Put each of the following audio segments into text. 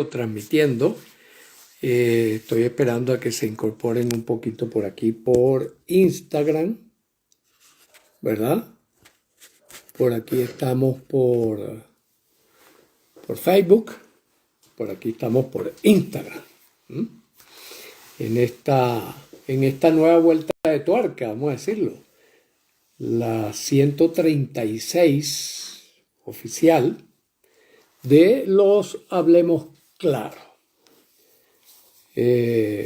transmitiendo. Estoy esperando a que se incorporen un poquito por aquí por Instagram, ¿verdad? Por aquí estamos por Facebook, por aquí estamos por Instagram. En esta nueva vuelta de tuerca, vamos a decirlo, la 136 oficial de los Hablemos Claro.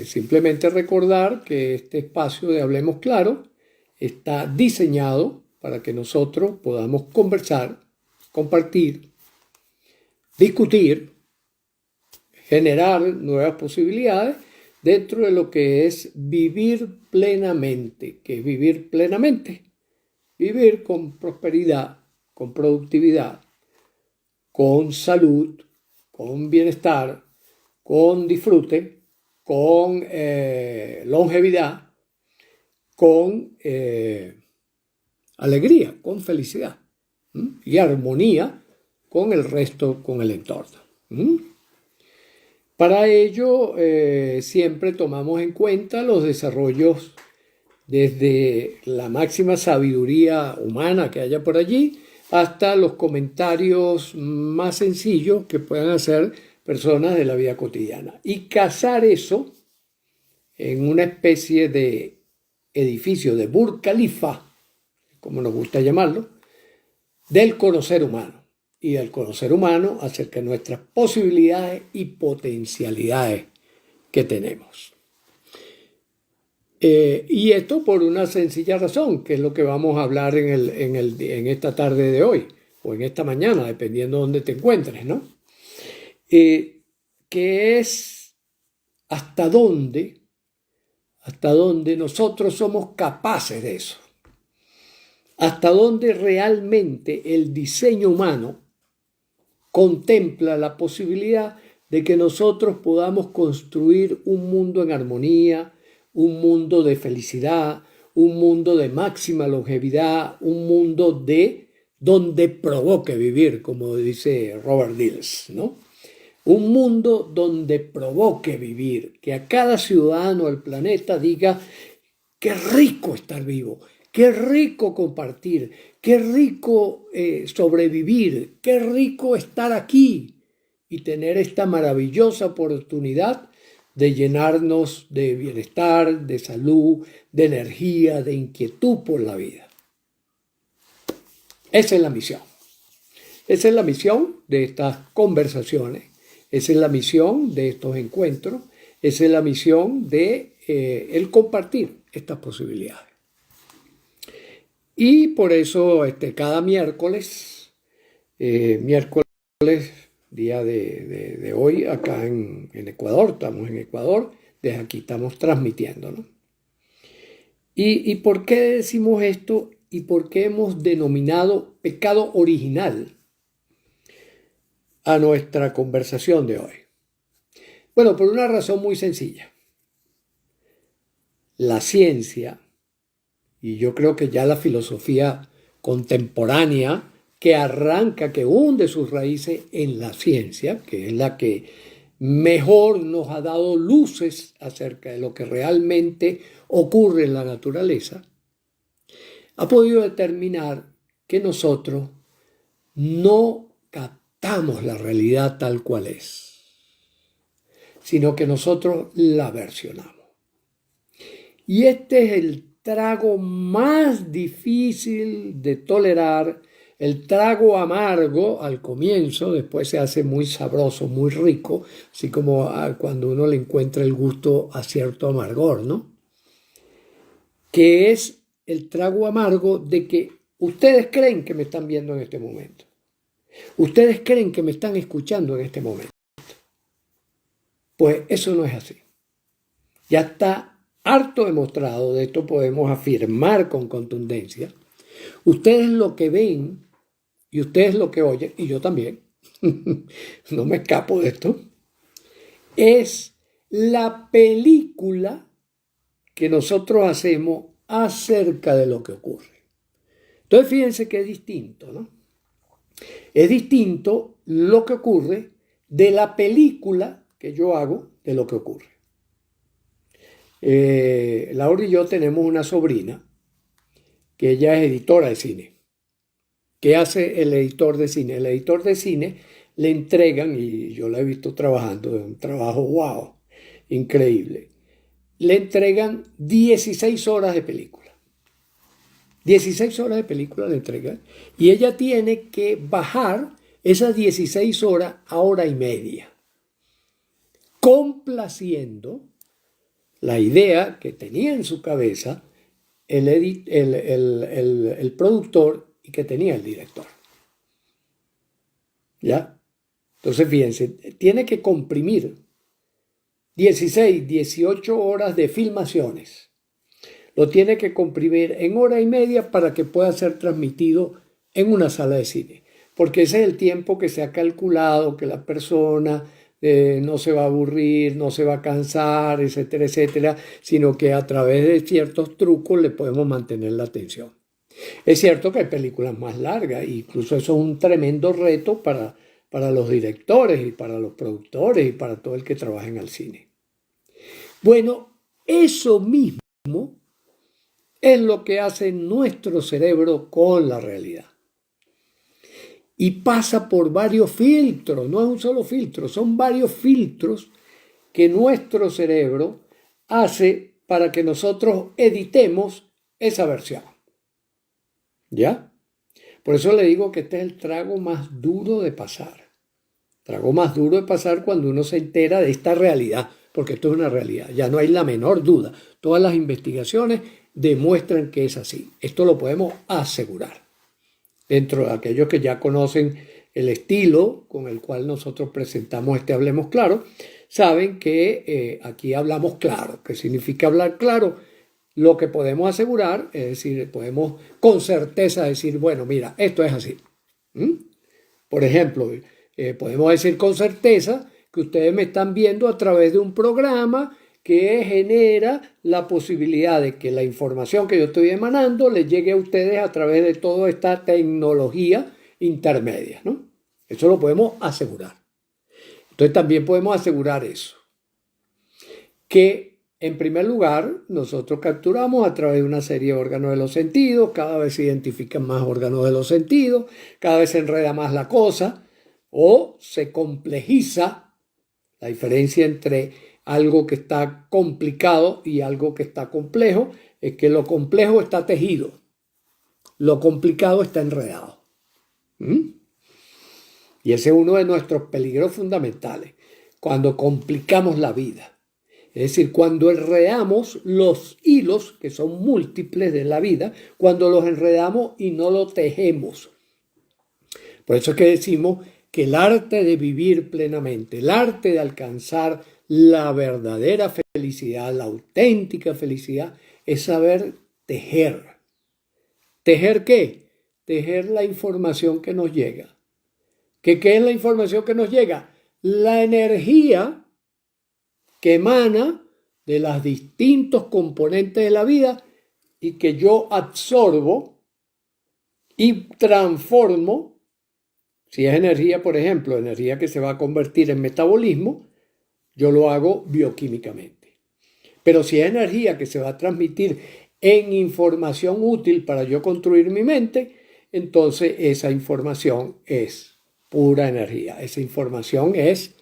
Simplemente recordar que este espacio de Hablemos Claro está diseñado para que nosotros podamos conversar, compartir, discutir, generar nuevas posibilidades dentro de lo que es vivir plenamente. ¿Qué es vivir plenamente? Vivir con prosperidad, con productividad, con salud, con bienestar, con disfrute, con longevidad, con alegría, con felicidad y armonía con el resto, con el entorno. Para ello, siempre tomamos en cuenta los desarrollos desde la máxima sabiduría humana que haya por allí hasta los comentarios más sencillos que puedan hacer personas de la vida cotidiana. Y casar eso en una especie de edificio de Burj Khalifa, como nos gusta llamarlo, del conocer humano. Y del conocer humano acerca de nuestras posibilidades y potencialidades que tenemos. Y esto por una sencilla razón, que es lo que vamos a hablar en esta tarde de hoy, o en esta mañana, dependiendo de dónde te encuentres, ¿no? Que es hasta dónde nosotros somos capaces de eso. Hasta dónde realmente el diseño humano contempla la posibilidad de que nosotros podamos construir un mundo en armonía, un mundo de felicidad, un mundo de máxima longevidad, un mundo donde provoque vivir, como dice Robert Dills, ¿no? Un mundo donde provoque vivir, que a cada ciudadano del planeta diga: qué rico estar vivo, qué rico compartir, qué rico sobrevivir, qué rico estar aquí y tener esta maravillosa oportunidad de llenarnos de bienestar, de salud, de energía, de inquietud por la vida. Esa es la misión. Esa es la misión de estas conversaciones. Esa es la misión de estos encuentros. Esa es la misión de el compartir estas posibilidades. Y por eso cada miércoles, día de hoy, acá en Ecuador, estamos en Ecuador, desde aquí estamos transmitiendo, ¿no? ¿Y por qué decimos esto? ¿Y por qué hemos denominado pecado original a nuestra conversación de hoy? Bueno, por una razón muy sencilla. La ciencia, y yo creo que ya la filosofía contemporánea, que hunde sus raíces en la ciencia, que es la que mejor nos ha dado luces acerca de lo que realmente ocurre en la naturaleza, ha podido determinar que nosotros no captamos la realidad tal cual es, sino que nosotros la versionamos. Y este es el trago más difícil de tolerar, el trago amargo al comienzo, después se hace muy sabroso, muy rico, así como cuando uno le encuentra el gusto a cierto amargor, ¿no? Que es el trago amargo de que ustedes creen que me están viendo en este momento. Ustedes creen que me están escuchando en este momento. Pues eso no es así. Ya está harto demostrado, de esto podemos afirmar con contundencia. Ustedes lo que ven y ustedes lo que oyen, y yo también, no me escapo de esto, es la película que nosotros hacemos acerca de lo que ocurre. Entonces fíjense que es distinto, ¿no? Es distinto lo que ocurre de la película que yo hago de lo que ocurre. Laura y yo tenemos una sobrina que ella es editora de cine. ¿Qué hace el editor de cine? El editor de cine le entregan, y yo la he visto trabajando, es un trabajo wow, increíble. Le entregan 16 horas de película. 16 horas de película le entregan. Y ella tiene que bajar esas 16 horas a hora y media, complaciendo la idea que tenía en su cabeza el productor y que tenía el director. ¿Ya? Entonces, fíjense, tiene que comprimir 16, 18 horas de filmaciones. Lo tiene que comprimir en hora y media para que pueda ser transmitido en una sala de cine. Porque ese es el tiempo que se ha calculado que la persona no se va a aburrir, no se va a cansar, etcétera, etcétera, sino que a través de ciertos trucos le podemos mantener la atención. Es cierto que hay películas más largas, incluso eso es un tremendo reto para los directores y para los productores y para todo el que trabaja en el cine. Bueno, eso mismo es lo que hace nuestro cerebro con la realidad. Y pasa por varios filtros, no es un solo filtro, son varios filtros que nuestro cerebro hace para que nosotros editemos esa versión. ¿Ya? Por eso le digo que este es el trago más duro de pasar. Trago más duro de pasar cuando uno se entera de esta realidad, porque esto es una realidad, ya no hay la menor duda. Todas las investigaciones demuestran que es así. Esto lo podemos asegurar. Dentro de aquellos que ya conocen el estilo con el cual nosotros presentamos este Hablemos Claro, saben que aquí hablamos claro. ¿Qué significa hablar claro? Lo que podemos asegurar, es decir, podemos con certeza decir, bueno, mira, esto es así. Por ejemplo, podemos decir con certeza que ustedes me están viendo a través de un programa que genera la posibilidad de que la información que yo estoy emanando les llegue a ustedes a través de toda esta tecnología intermedia, ¿no? Eso lo podemos asegurar. Entonces también podemos asegurar eso. Que en primer lugar nosotros capturamos a través de una serie de órganos de los sentidos, cada vez se identifican más órganos de los sentidos, cada vez se enreda más la cosa o se complejiza. La diferencia entre algo que está complicado y algo que está complejo es que lo complejo está tejido, lo complicado está enredado. Y ese es uno de nuestros peligros fundamentales, cuando complicamos la vida. Es decir, cuando enredamos los hilos, que son múltiples de la vida, cuando los enredamos y no los tejemos. Por eso es que decimos que el arte de vivir plenamente, el arte de alcanzar la verdadera felicidad, la auténtica felicidad, es saber tejer. ¿Tejer qué? Tejer la información que nos llega. ¿Qué es la información que nos llega? La energía que emana de los distintos componentes de la vida y que yo absorbo y transformo. Si es energía, por ejemplo, energía que se va a convertir en metabolismo, yo lo hago bioquímicamente. Pero si es energía que se va a transmitir en información útil para yo construir mi mente, entonces esa información es pura energía. Esa información es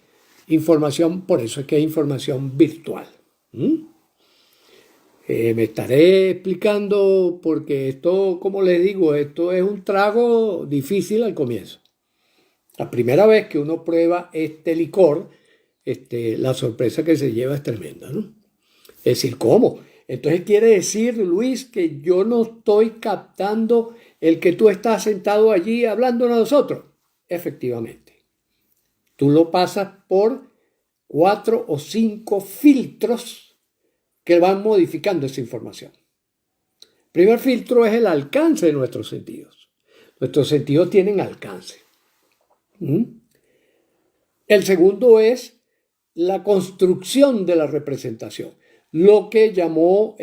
información, por eso es que es información virtual. Me estaré explicando porque esto, como les digo, esto es un trago difícil al comienzo. La primera vez que uno prueba este licor, la sorpresa que se lleva es tremenda, ¿no? Es decir, ¿cómo? Entonces quiere decir, Luis, que yo no estoy captando el que tú estás sentado allí hablando a nosotros. Efectivamente. Tú lo pasas por 4 o 5 filtros que van modificando esa información. El primer filtro es el alcance de nuestros sentidos. Nuestros sentidos tienen alcance. El segundo es la construcción de la representación, lo que llamó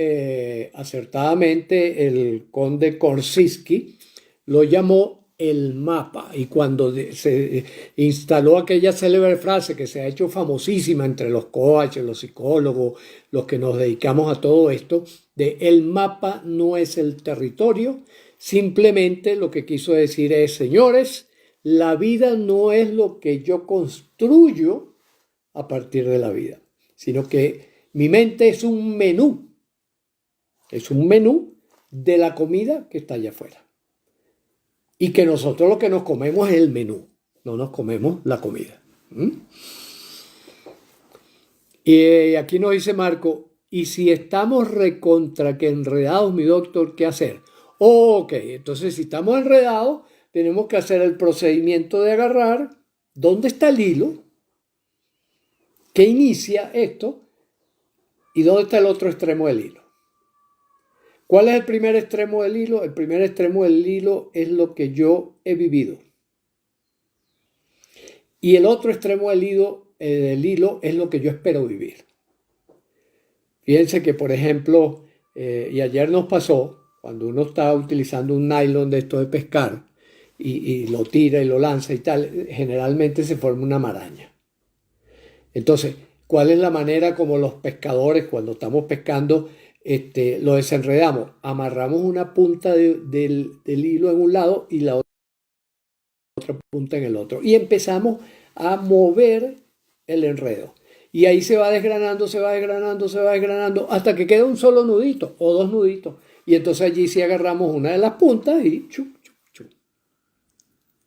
acertadamente el conde Korzybski, lo llamó el mapa. Y cuando se instaló aquella célebre frase que se ha hecho famosísima entre los coaches, los psicólogos, los que nos dedicamos a todo esto, de el mapa no es el territorio, simplemente lo que quiso decir es, señores, la vida no es lo que yo construyo a partir de la vida, sino que mi mente es un menú de la comida que está allá afuera. Y que nosotros lo que nos comemos es el menú, no nos comemos la comida. Y aquí nos dice Marco, y si estamos recontra que enredados, mi doctor, ¿qué hacer? Ok, entonces si estamos enredados, tenemos que hacer el procedimiento de agarrar dónde está el hilo, que inicia esto, y dónde está el otro extremo del hilo. ¿Cuál es el primer extremo del hilo? El primer extremo del hilo es lo que yo he vivido. Y el otro extremo del hilo es lo que yo espero vivir. Fíjense que, por ejemplo, y ayer nos pasó, cuando uno está utilizando un nylon de esto de pescar y lo tira y lo lanza y tal, generalmente se forma una maraña. Entonces, ¿cuál es la manera como los pescadores, cuando estamos pescando, lo desenredamos? Amarramos una punta del hilo en un lado y la otra punta en el otro. Y empezamos a mover el enredo. Y ahí se va desgranando, hasta que queda un solo nudito o dos nuditos. Y entonces allí sí agarramos una de las puntas y chup, chup, chup.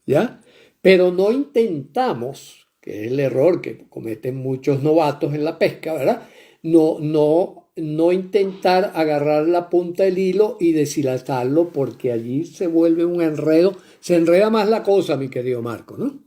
¿Ya? Pero no intentamos, que es el error que cometen muchos novatos en la pesca, ¿verdad? No intentar agarrar la punta del hilo y deshilatarlo, porque allí se vuelve un enredo, se enreda más la cosa, mi querido Marco, ¿no?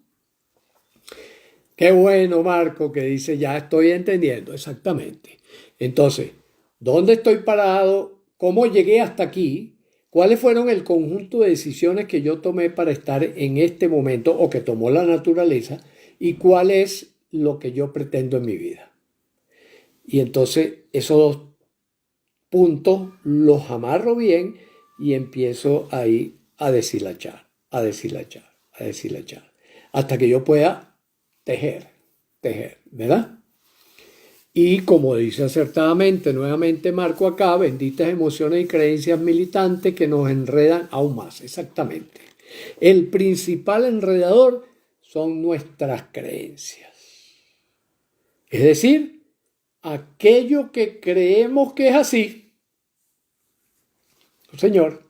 Qué bueno, Marco, que dice, ya estoy entendiendo, exactamente. Entonces, ¿dónde estoy parado? ¿Cómo llegué hasta aquí? ¿Cuáles fueron el conjunto de decisiones que yo tomé para estar en este momento o que tomó la naturaleza? ¿Y cuál es lo que yo pretendo en mi vida? Y entonces esos dos puntos los amarro bien y empiezo ahí a deshilachar, hasta que yo pueda tejer, ¿verdad? Y como dice acertadamente nuevamente Marco acá, benditas emociones y creencias militantes que nos enredan aún más, exactamente. El principal enredador son nuestras creencias. Es decir, aquello que creemos que es así, señor,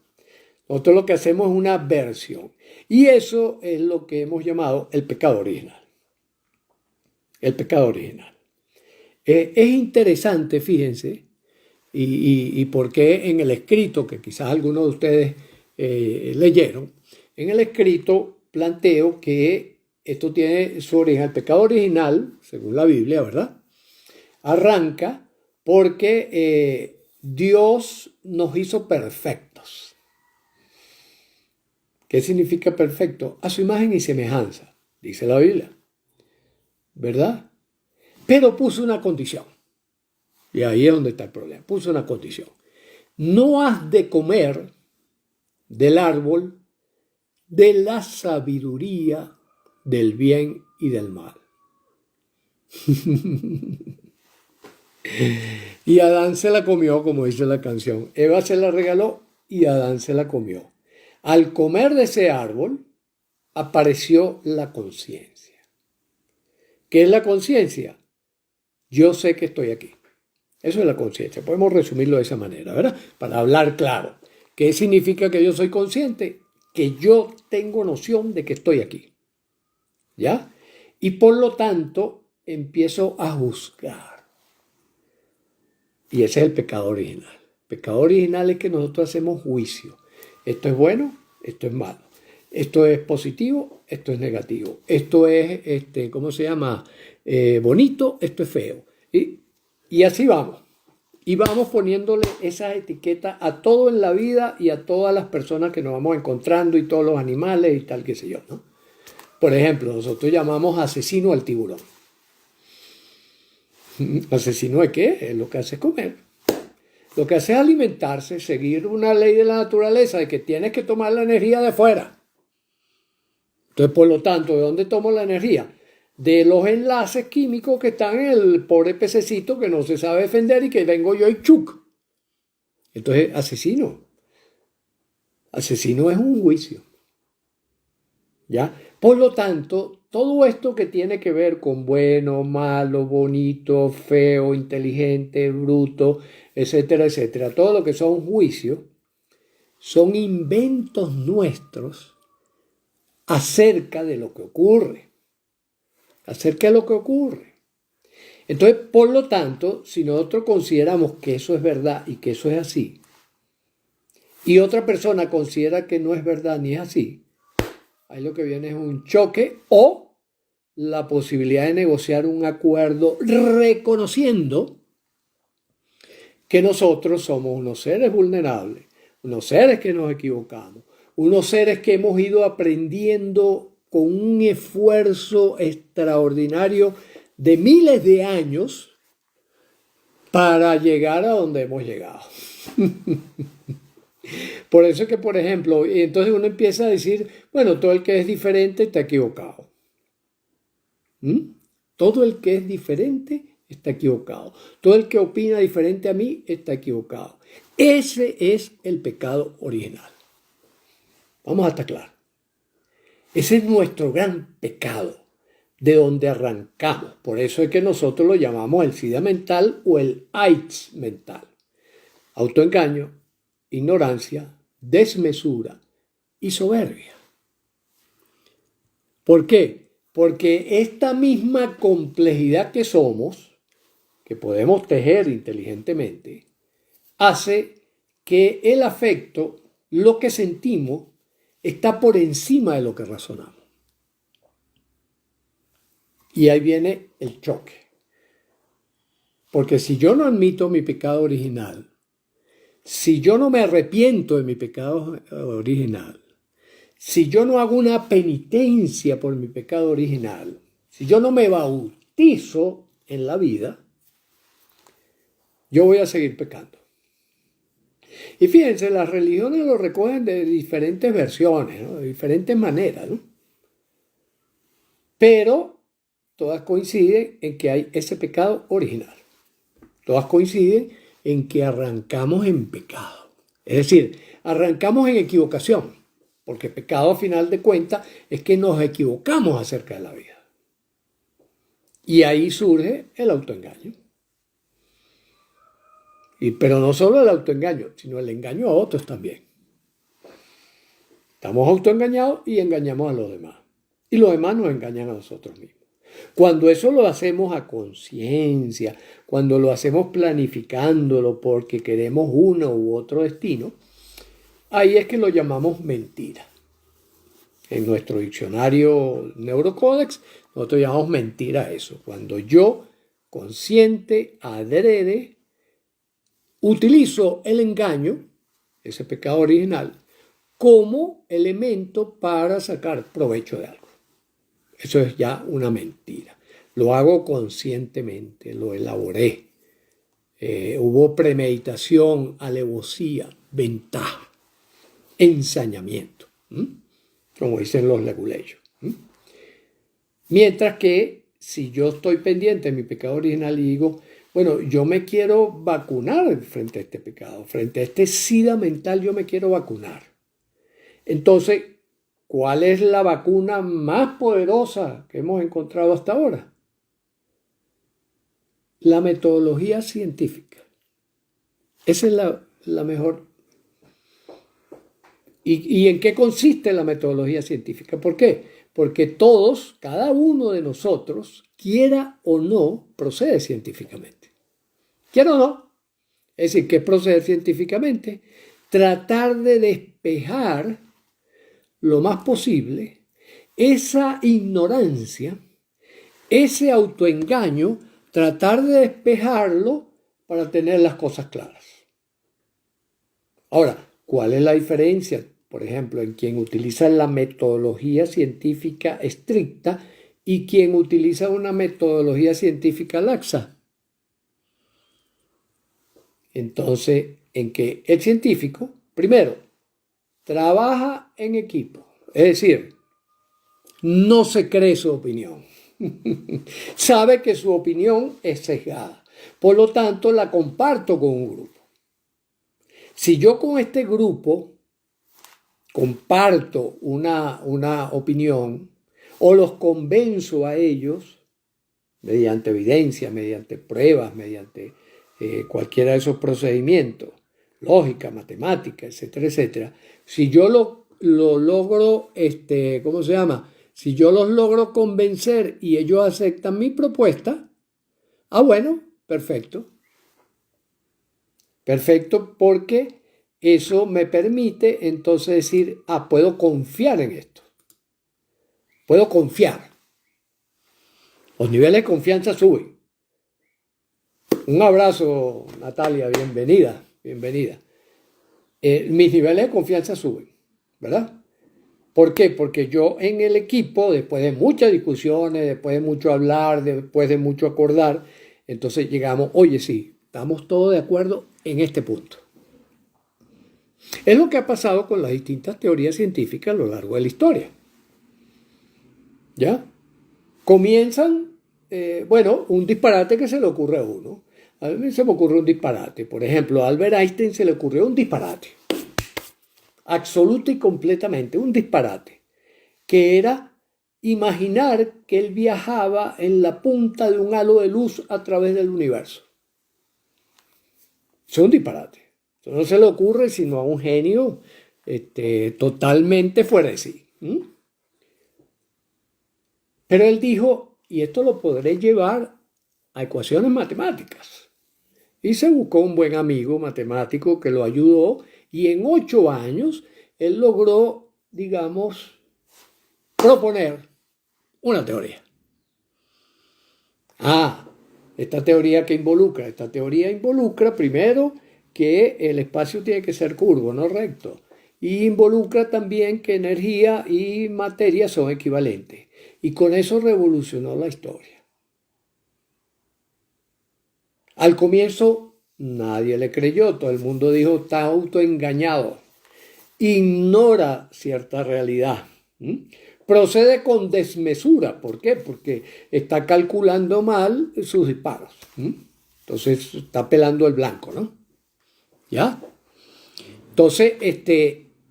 nosotros lo que hacemos es una versión. Y eso es lo que hemos llamado el pecado original. El pecado original. Es interesante, fíjense, y por qué en el escrito, que quizás algunos de ustedes leyeron, en el escrito planteo que esto tiene su origen, el pecado original, según la Biblia, ¿verdad? Arranca porque Dios nos hizo perfectos. ¿Qué significa perfecto? A su imagen y semejanza, dice la Biblia. ¿Verdad? Pero puso una condición. Y ahí es donde está el problema. Puso una condición. No has de comer del árbol de la sabiduría del bien y del mal. Y Adán se la comió, como dice la canción. Eva se la regaló y Adán se la comió. Al comer de ese árbol apareció la conciencia. ¿Qué es la conciencia? Yo sé que estoy aquí. Eso es la conciencia. Podemos resumirlo de esa manera, ¿verdad? Para hablar claro. ¿Qué significa que yo soy consciente? Que yo tengo noción de que estoy aquí. ¿Ya? Y por lo tanto, empiezo a juzgar. Y ese es el pecado original. El pecado original es que nosotros hacemos juicio. Esto es bueno, esto es malo. Esto es positivo, esto es negativo. Esto es, ¿cómo se llama? Bonito, esto es feo. Y así vamos. Y vamos poniéndole esas etiquetas a todo en la vida y a todas las personas que nos vamos encontrando y todos los animales y tal, qué sé yo, ¿no? Por ejemplo, nosotros llamamos asesino al tiburón. ¿Asesino de qué? Es lo que hace es comer. Lo que hace es alimentarse, seguir una ley de la naturaleza de que tienes que tomar la energía de afuera. Entonces, por lo tanto, ¿de dónde tomo la energía? De los enlaces químicos que están en el pobre pececito que no se sabe defender y que vengo yo y chuc. Entonces, asesino. Asesino es un juicio. ¿Ya? Por lo tanto, todo esto que tiene que ver con bueno, malo, bonito, feo, inteligente, bruto, etcétera, etcétera, todo lo que son juicios, son inventos nuestros acerca de lo que ocurre. Acerca de lo que ocurre. Entonces, por lo tanto, si nosotros consideramos que eso es verdad y que eso es así, y otra persona considera que no es verdad ni es así, ahí lo que viene es un choque o la posibilidad de negociar un acuerdo reconociendo que nosotros somos unos seres vulnerables, unos seres que nos equivocamos, unos seres que hemos ido aprendiendo con un esfuerzo extraordinario de miles de años para llegar a donde hemos llegado. Por eso es que, por ejemplo, entonces uno empieza a decir, bueno, todo el que es diferente está equivocado. Todo el que es diferente está equivocado. Todo el que opina diferente a mí está equivocado. Ese es el pecado original. Vamos a estar claros. Ese es nuestro gran pecado, de donde arrancamos. Por eso es que nosotros lo llamamos el SIDA mental o el AIDS mental. Autoengaño, ignorancia, desmesura y soberbia. ¿Por qué? Porque esta misma complejidad que somos, que podemos tejer inteligentemente, hace que el afecto, lo que sentimos, está por encima de lo que razonamos. Y ahí viene el choque. Porque si yo no admito mi pecado original, si yo no me arrepiento de mi pecado original, si yo no hago una penitencia por mi pecado original, si yo no me bautizo en la vida, yo voy a seguir pecando. Y fíjense, las religiones lo recogen de diferentes versiones, ¿no? De diferentes maneras, ¿no? Pero todas coinciden en que hay ese pecado original. Todas coinciden en que arrancamos en pecado. Es decir, arrancamos en equivocación, porque pecado a final de cuentas es que nos equivocamos acerca de la vida. Y ahí surge el autoengaño. Pero no solo el autoengaño, sino el engaño a otros también. Estamos autoengañados y engañamos a los demás. Y los demás nos engañan a nosotros mismos. Cuando eso lo hacemos a conciencia, cuando lo hacemos planificándolo porque queremos uno u otro destino, ahí es que lo llamamos mentira. En nuestro diccionario Neurocódex, nosotros llamamos mentira a eso. Cuando yo, consciente, adrede, utilizo el engaño, ese pecado original, como elemento para sacar provecho de algo. Eso es ya una mentira. Lo hago conscientemente, lo elaboré. Hubo premeditación, alevosía, ventaja, ensañamiento, como dicen los leguleyos. Mientras que si yo estoy pendiente de mi pecado original y digo, bueno, yo me quiero vacunar frente a este pecado, frente a este SIDA mental, yo me quiero vacunar. Entonces, ¿cuál es la vacuna más poderosa que hemos encontrado hasta ahora? La metodología científica. Esa es la mejor. ¿Y en qué consiste la metodología científica? ¿Por qué? Porque todos, cada uno de nosotros, quiera o no, procede científicamente. Quiera o no. Es decir, ¿qué procede científicamente? Tratar de despejar lo más posible esa ignorancia, ese autoengaño, tratar de despejarlo para tener las cosas claras. Ahora, ¿cuál es la diferencia, por ejemplo, en quien utiliza la metodología científica estricta y quien utiliza una metodología científica laxa? Entonces, en que el científico, primero, trabaja en equipo. Es decir, no se cree su opinión. Sabe que su opinión es sesgada. Por lo tanto, la comparto con un grupo. Si yo con este grupo comparto una opinión o los convenzo a ellos mediante evidencia, mediante pruebas, mediante cualquiera de esos procedimientos, lógica, matemática, etcétera, etcétera, si yo lo logro, ¿cómo se llama? Si yo los logro convencer y ellos aceptan mi propuesta, bueno, perfecto. Perfecto, porque eso me permite entonces decir, puedo confiar en esto. Puedo confiar. Los niveles de confianza suben. Un abrazo, Natalia, bienvenida, bienvenida. Mis niveles de confianza suben, ¿verdad? ¿Por qué? Porque yo en el equipo, después de muchas discusiones, después de mucho hablar, después de mucho acordar, entonces llegamos, oye, sí, estamos todos de acuerdo en este punto. Es lo que ha pasado con las distintas teorías científicas a lo largo de la historia. ¿Ya? Comienzan, un disparate que se le ocurre a uno. A mí se me ocurre un disparate. Por ejemplo, a Albert Einstein se le ocurrió un disparate. Absoluto y completamente, un disparate. Que era imaginar que él viajaba en la punta de un halo de luz a través del universo. Es un disparate. Eso no se le ocurre sino a un genio totalmente fuera de sí. Pero él dijo, y esto lo podré llevar a ecuaciones matemáticas. Y se buscó un buen amigo matemático que lo ayudó y en 8 años él logró, digamos, proponer una teoría. Esta teoría involucra primero que el espacio tiene que ser curvo, no recto. Y involucra también que energía y materia son equivalentes. Y con eso revolucionó la historia. Al comienzo nadie le creyó, todo el mundo dijo, está autoengañado, ignora cierta realidad. Procede con desmesura. ¿Por qué? Porque está calculando mal sus disparos. Entonces está pelando el blanco, ¿no? ¿Ya? Entonces,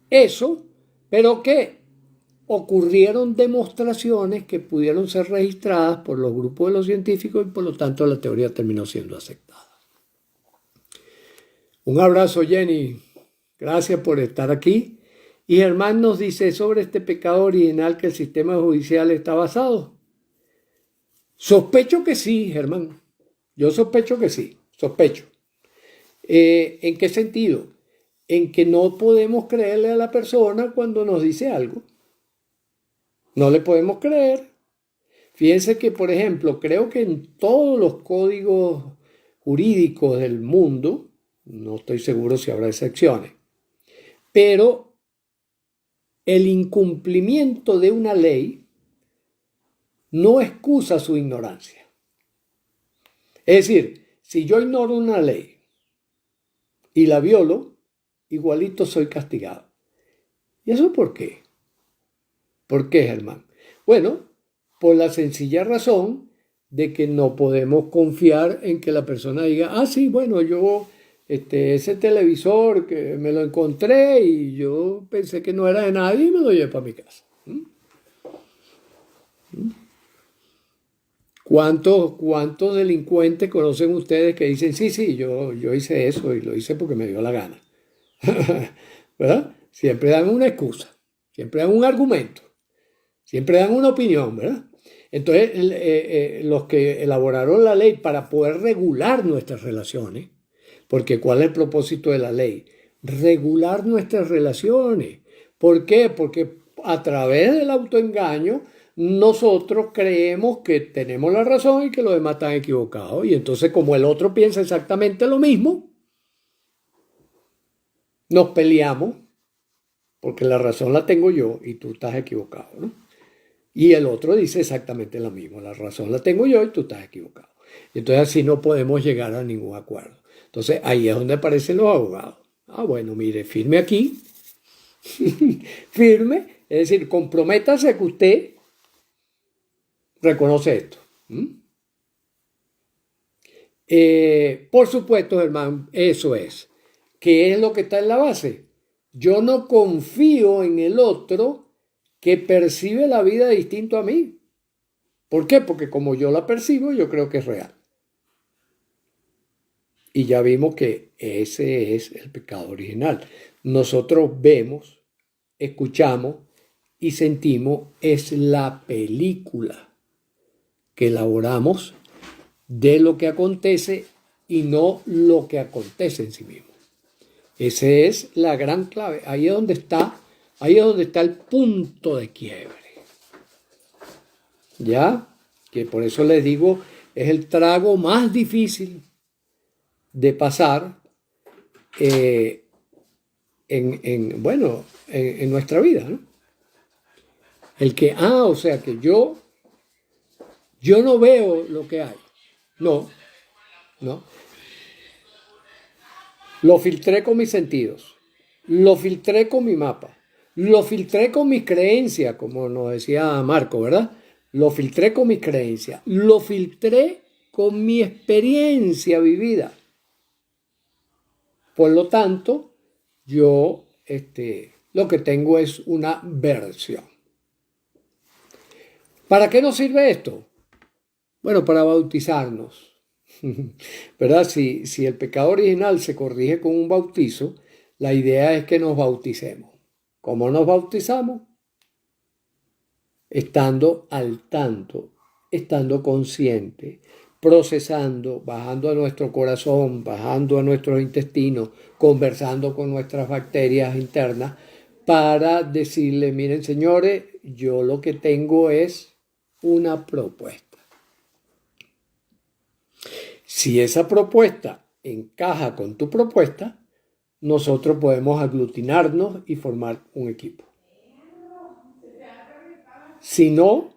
eso, pero que ocurrieron demostraciones que pudieron ser registradas por los grupos de los científicos y por lo tanto la teoría terminó siendo aceptada. Un abrazo, Jenny. Gracias por estar aquí. Y Germán nos dice sobre este pecado original que el sistema judicial está basado. Sospecho que sí, Germán. Yo sospecho que sí. Sospecho. ¿En qué sentido? En que no podemos creerle a la persona cuando nos dice algo. No le podemos creer. Fíjense que, por ejemplo, creo que en todos los códigos jurídicos del mundo, no estoy seguro si habrá excepciones, pero el incumplimiento de una ley no excusa su ignorancia. Es decir, si yo ignoro una ley y la violo, igualito soy castigado. ¿Y eso por qué? ¿Por qué, Germán? Bueno, por la sencilla razón de que no podemos confiar en que la persona diga, sí, bueno, yo ese televisor que me lo encontré y yo pensé que no era de nadie y me lo llevé para mi casa. ¿Cuántos delincuentes conocen ustedes que dicen, sí, yo hice eso y lo hice porque me dio la gana? ¿Verdad? Siempre dan una excusa, siempre dan un argumento, siempre dan una opinión, ¿verdad? Entonces, los que elaboraron la ley para poder regular nuestras relaciones, porque ¿cuál es el propósito de la ley? Regular nuestras relaciones. ¿Por qué? Porque a través del autoengaño nosotros creemos que tenemos la razón y que los demás están equivocados. Y entonces, como el otro piensa exactamente lo mismo, nos peleamos porque la razón la tengo yo y tú estás equivocado, ¿no? Y el otro dice exactamente lo mismo, la razón la tengo yo y tú estás equivocado. Entonces así no podemos llegar a ningún acuerdo. Entonces ahí es donde aparecen los abogados. Bueno, mire, firme aquí, firme, es decir, comprométase que usted reconoce esto. Por supuesto, Germán, eso es. ¿Qué es lo que está en la base? Yo no confío en el otro que percibe la vida distinto a mí. ¿Por qué? Porque como yo la percibo, yo creo que es real. Y ya vimos que ese es el pecado original. Nosotros vemos, escuchamos y sentimos, es la película que elaboramos de lo que acontece y no lo que acontece en sí mismo. Esa es la gran clave. Ahí es donde está el punto de quiebre. ¿Ya? Que por eso les digo, es el trago más difícil de pasar en nuestra vida, ¿no? El que, o sea que yo no veo lo que hay. No. Lo filtré con mis sentidos, lo filtré con mi mapa, lo filtré con mis creencias, como nos decía Marco, ¿verdad? Lo filtré con mis creencias, lo filtré con mi experiencia vivida. Por lo tanto, yo lo que tengo es una versión. ¿Para qué nos sirve esto? Bueno, para bautizarnos. ¿Verdad? Si el pecado original se corrige con un bautizo, la idea es que nos bauticemos. ¿Cómo nos bautizamos? Estando al tanto, estando consciente, procesando, bajando a nuestro corazón, bajando a nuestros intestinos, conversando con nuestras bacterias internas para decirle, miren señores, yo lo que tengo es una propuesta. Si esa propuesta encaja con tu propuesta, nosotros podemos aglutinarnos y formar un equipo. Si no,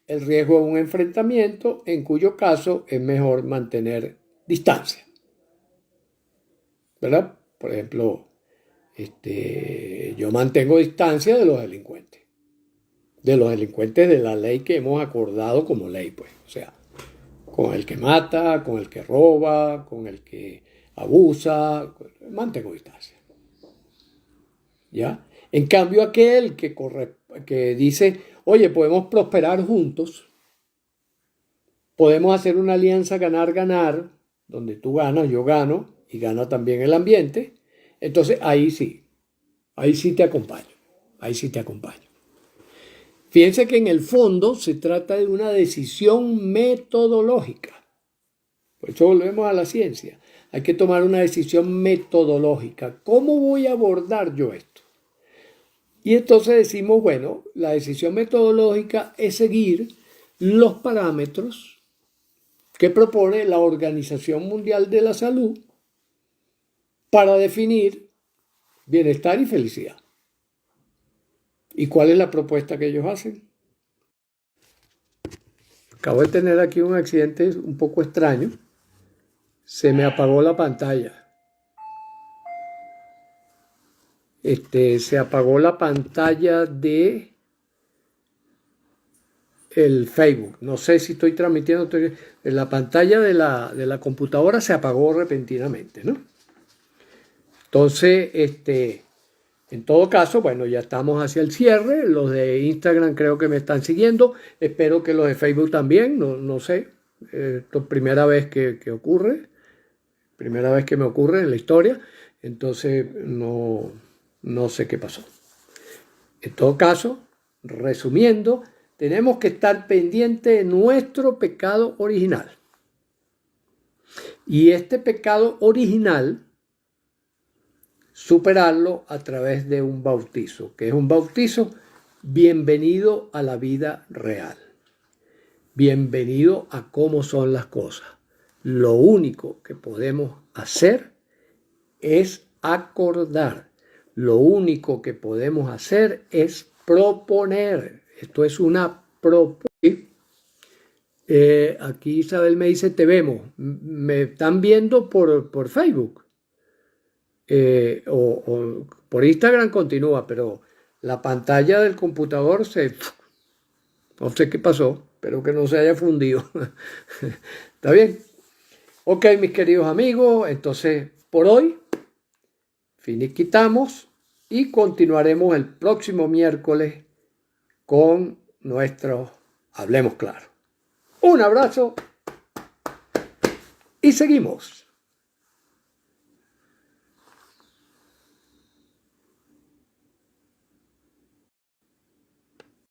el riesgo es un enfrentamiento en cuyo caso es mejor mantener distancia. ¿Verdad? Por ejemplo, yo mantengo distancia de los delincuentes. De los delincuentes de la ley que hemos acordado como ley, pues. O sea, con el que mata, con el que roba, con el que abusa, mantengo distancia. ¿Ya? En cambio, aquel que dice, oye, podemos prosperar juntos, podemos hacer una alianza ganar-ganar, donde tú ganas, yo gano, y gana también el ambiente, entonces ahí sí te acompaño, Fíjense que en el fondo se trata de una decisión metodológica. Por eso volvemos a la ciencia. Hay que tomar una decisión metodológica. ¿Cómo voy a abordar yo esto? Y entonces decimos, bueno, la decisión metodológica es seguir los parámetros que propone la Organización Mundial de la Salud para definir bienestar y felicidad. ¿Y cuál es la propuesta que ellos hacen? Acabo de tener aquí un accidente un poco extraño. Se me apagó la pantalla. Se apagó la pantalla de el Facebook. No sé si estoy transmitiendo. La pantalla de la computadora se apagó repentinamente, ¿no? Entonces, en todo caso, bueno, ya estamos hacia el cierre. Los de Instagram creo que me están siguiendo. Espero que los de Facebook también. No sé. Esto es primera vez que ocurre. Primera vez que me ocurre en la historia. Entonces, no sé qué pasó. En todo caso, resumiendo, tenemos que estar pendientes de nuestro pecado original. Y este pecado original, superarlo a través de un bautizo, que es un bautizo bienvenido a la vida real. Bienvenido a cómo son las cosas. Lo único que podemos hacer es acordar. Lo único que podemos hacer es proponer. Esto es una propuesta. Aquí Isabel me dice, te vemos. Me están viendo por Facebook. O por Instagram continúa, pero la pantalla del computador no sé qué pasó, Espero que no se haya fundido. ¿Está bien? Ok, mis queridos amigos, entonces por hoy finiquitamos y continuaremos el próximo miércoles con nuestro Hablemos Claro. Un abrazo y seguimos.